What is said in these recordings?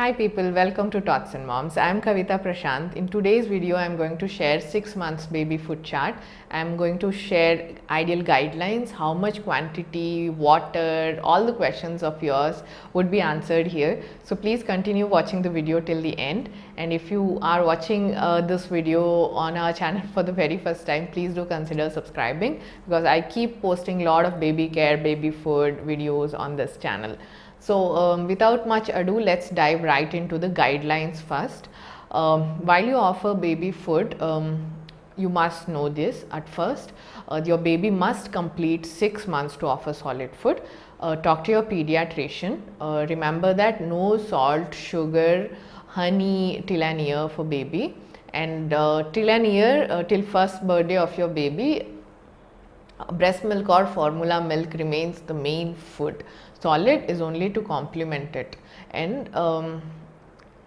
Hi people, welcome to Tots and Moms. I am Kavitha Prashanth. In today's video, I am going to share 6 months baby food chart. I am going to share ideal guidelines, how much quantity, water, all the questions of yours would be answered here. So please continue watching the video till the end. And if you are watching this video on our channel for the very first time, please do consider subscribing because I keep posting a lot of baby care, baby food videos on this channel. So without much ado, let's dive right into the guidelines first. While you offer baby food, you must know this at first. Your baby must complete 6 months to offer solid food. Talk to your pediatrician. Remember that no salt, sugar, honey till an year for baby, and till an year, till first birthday of your baby, breast milk or formula milk remains the main food. Solid is only to complement it. And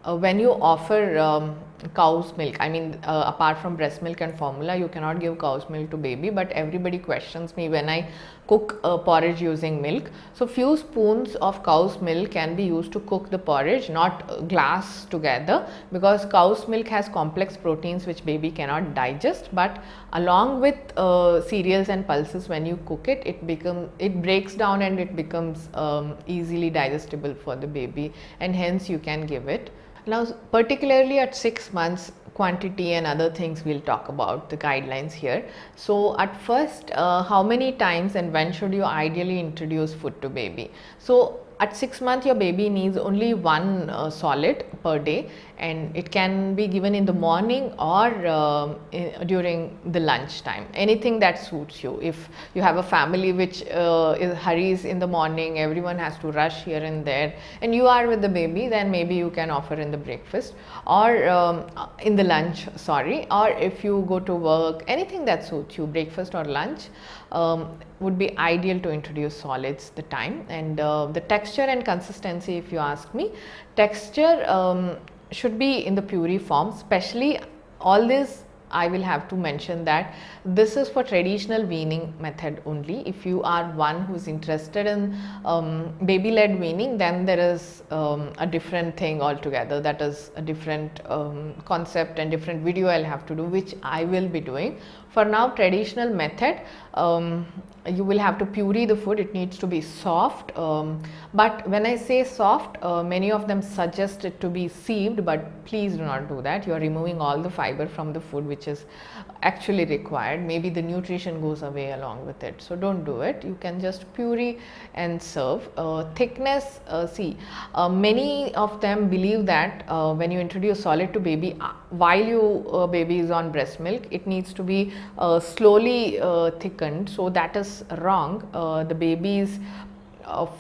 when you offer cow's milk, I mean apart from breast milk and formula, you cannot give cow's milk to baby, but everybody questions me when I cook porridge using milk. So few spoons of cow's milk can be used to cook the porridge, not glass together, because cow's milk has complex proteins which baby cannot digest, but along with cereals and pulses, when you cook it, it breaks down and it becomes easily digestible for the baby, and hence you can give it. Now, particularly at 6 months, quantity and other things we'll talk about the guidelines here. So at first, how many times and when should you ideally introduce food to baby? So at 6 months, your baby needs only one solid per day, and it can be given in the morning or during the lunch time, anything that suits you. If you have a family which hurries in the morning, everyone has to rush here and there, and you are with the baby, then maybe you can offer in the breakfast or in the lunch, or if you go to work, anything that suits you, breakfast or lunch would be ideal to introduce solids the time. And the texture and consistency, if you ask me, texture should be in the puree form. Especially all this, I will have to mention that this is for traditional weaning method only. If you are one who is interested in baby led weaning, then there is a different thing altogether. That is a different concept and different video I'll have to do, which I will be doing. For now, traditional method, you will have to puree the food. It needs to be soft, but when I say soft, many of them suggest it to be sieved, but please do not do that. You are removing all the fiber from the food which is actually required. Maybe the nutrition goes away along with it, so don't do it. You can just puree and serve. Thickness, many of them believe that when you introduce solid to baby, while your baby is on breast milk, it needs to be slowly thickened. So that is wrong. The baby's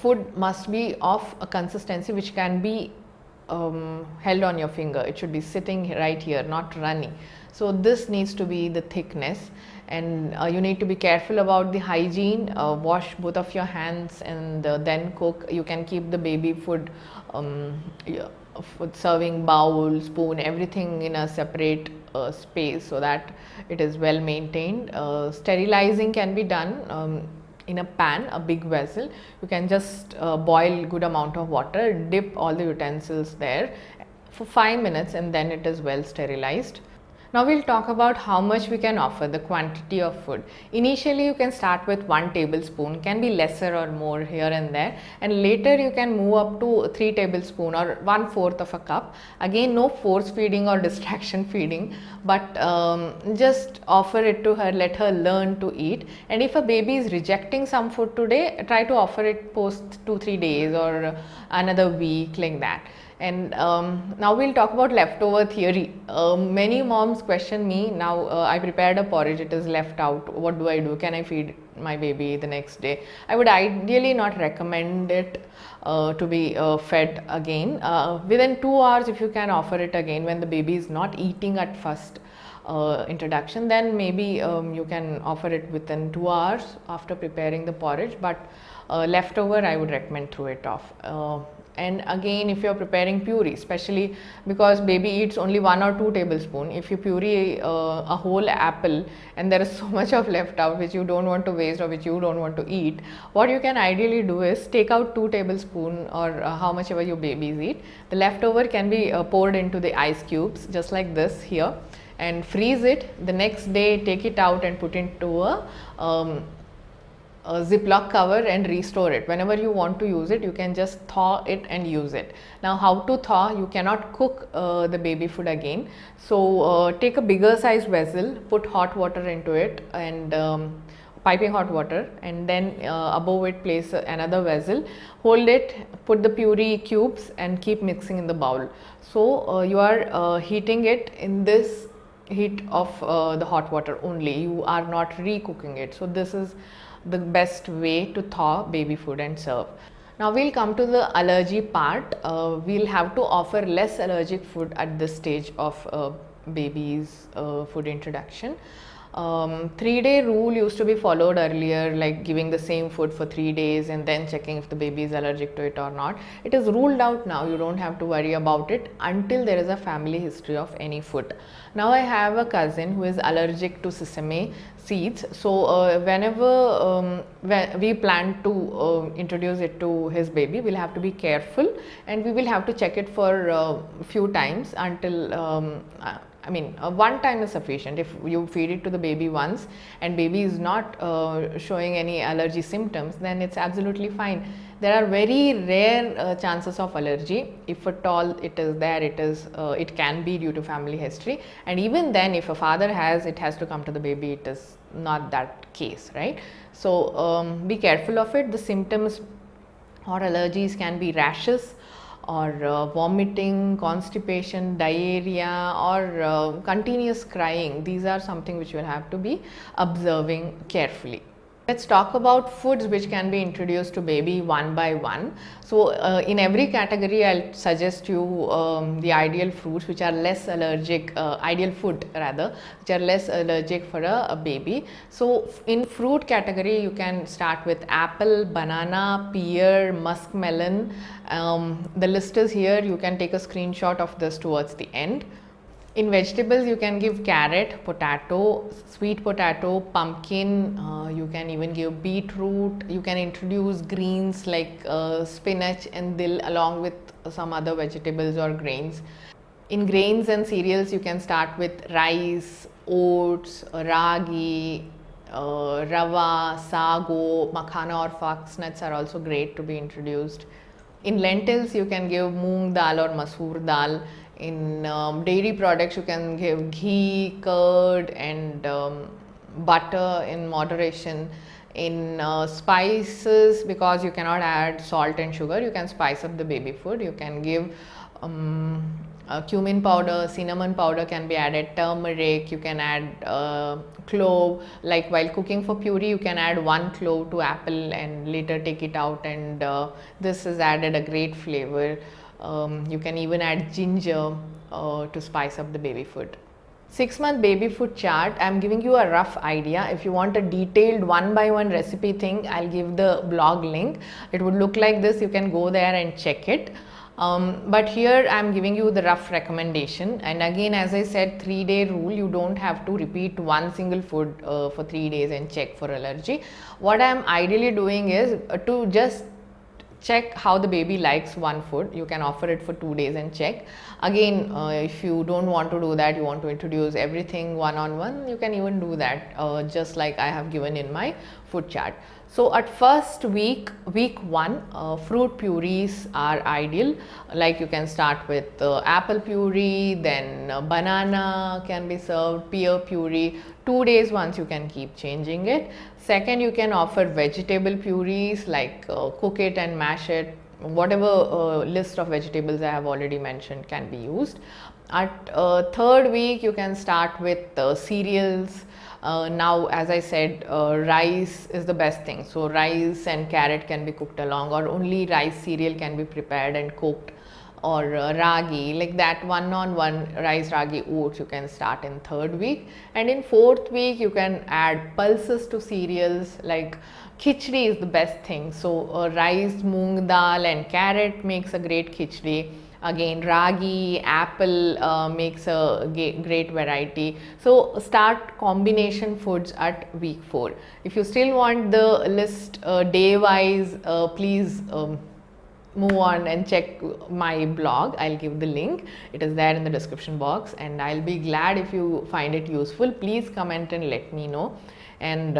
food must be of a consistency which can be held on your finger. It should be sitting right here, not runny. So this needs to be the thickness, and you need to be careful about the hygiene. Wash both of your hands and then cook. You can keep the baby food food serving bowl, spoon, everything in a separate space so that it is well maintained. Sterilizing can be done in a pan, a big vessel. You can just boil good amount of water, dip all the utensils there for 5 minutes, and then it is well sterilized. Now we'll talk about how much we can offer, the quantity of food. Initially you can start with 1 tablespoon, can be lesser or more here and there, and later you can move up to 3 tablespoon or 1/4 of a cup. Again, no force feeding or distraction feeding, but just offer it to her, let her learn to eat. And if a baby is rejecting some food today, try to offer it post 2-3 days or another week, like that. And now we'll talk about leftover theory. Many moms question me, now I prepared a porridge, it is left out, what do I do? Can I feed my baby the next day? I would ideally not recommend it to be fed again. Within 2 hours, if you can offer it again when the baby is not eating at first, introduction, then maybe you can offer it within 2 hours after preparing the porridge, but leftover I would recommend throw it off. And again, if you're preparing puree, especially because baby eats only 1 or 2 tablespoons, if you puree a whole apple and there is so much of left out which you don't want to waste or which you don't want to eat, what you can ideally do is take out 2 tablespoons or how much ever your babies eat. The leftover can be poured into the ice cubes just like this here, and freeze it. The next day take it out and put into a Ziploc cover and restore it. Whenever you want to use it, you can just thaw it and use it. Now, how to thaw? You cannot cook the baby food again. So, take a bigger size vessel, put hot water into it and piping hot water, and then above it place another vessel, hold it, put the puree cubes and keep mixing in the bowl. So, you are heating it in this heat of the hot water only. You are not re-cooking it. So, this is the best way to thaw baby food and serve. Now we'll come to the allergy part. We'll have to offer less allergic food at this stage of baby's food introduction. 3-day rule used to be followed earlier, like giving the same food for 3 days and then checking if the baby is allergic to it or not. It is ruled out now. You don't have to worry about it until there is a family history of any food. Now I have a cousin who is allergic to sesame seeds. So whenever we plan to introduce it to his baby, we'll have to be careful and we will have to check it for a few times until one time is sufficient. If you feed it to the baby once and baby is not showing any allergy symptoms, then it's absolutely fine. There are very rare chances of allergy. If at all it is there, it can be due to family history. And even then, if a father has, it has to come to the baby. It is not that case, right? So be careful of it. The symptoms or allergies can be rashes, or vomiting, constipation, diarrhea, or continuous crying. These are something which you will have to be observing carefully. Let's talk about foods which can be introduced to baby one by one. So in every category, I'll suggest you the ideal fruits which are less allergic, ideal food rather, which are less allergic for a baby. So in fruit category, you can start with apple, banana, pear, muskmelon. The list is here. You can take a screenshot of this towards the end. In vegetables, you can give carrot, potato, sweet potato, pumpkin, you can even give beetroot. You can introduce greens like spinach and dill along with some other vegetables or grains. In grains and cereals, you can start with rice, oats, ragi, rava, sago, makhana or foxnuts are also great to be introduced. In lentils, you can give moong dal or masoor dal. In dairy products, you can give ghee, curd and butter in moderation. In spices, because you cannot add salt and sugar, you can spice up the baby food. You can give cumin powder, cinnamon powder can be added, turmeric, you can add clove. Like while cooking for puree, you can add 1 clove to apple and later take it out, and this has added a great flavor. You can even add ginger to spice up the baby food. 6-month baby food chart, I am giving you a rough idea. If you want a detailed one by one recipe thing, I'll give the blog link. It would look like this. You can go there and check it. But here I am giving you the rough recommendation, and again, as I said, 3-day rule. You don't have to repeat one single food for 3 days and check for allergy. What I am ideally doing is to just check how the baby likes one food. You can offer it for 2 days and check. Again, if you don't want to do that, you want to introduce everything one-on-one, you can even do that, just like I have given in my food chart. So at first week 1, fruit purees are ideal. Like you can start with apple puree, then banana can be served, pear puree. 2 days once, you can keep changing it. Second, you can offer vegetable purees, like cook it and mash it. Whatever list of vegetables I have already mentioned can be used. At 3rd week, you can start with cereals. Now, as I said, rice is the best thing. So rice and carrot can be cooked along, or only rice cereal can be prepared and cooked. or ragi, like that. One-on-one rice, ragi, oats you can start in 3rd week, and in 4th week you can add pulses to cereals. Like khichdi is the best thing, so rice, moong dal and carrot makes a great khichdi. Again, ragi, apple makes a great variety. So start combination foods at week 4. If you still want the list day wise, please move on and check my blog. I'll give the link. It is there in the description box, and I'll be glad if you find it useful. Please comment and let me know. And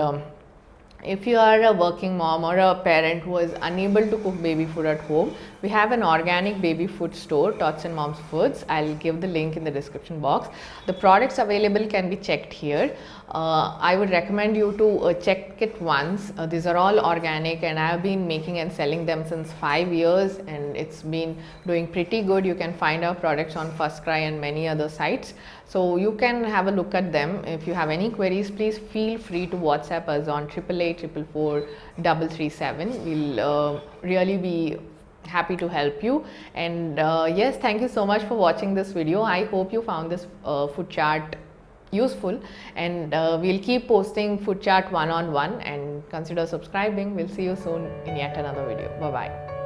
if you are a working mom or a parent who is unable to cook baby food at home, we have an organic baby food store, Tots and Moms Foods. I'll give the link in the description box. The products available can be checked here. I would recommend you to check it once. These are all organic, and I have been making and selling them since 5 years, and it's been doing pretty good. You can find our products on First Cry and many other sites, so you can have a look at them. If you have any queries, please feel free to WhatsApp us on 888-444-337. We'll really be happy to help you. And yes, thank you so much for watching this video. I hope you found this food chart useful, and we'll keep posting food chart one-on-one, and consider subscribing. We'll see you soon in yet another video. Bye bye.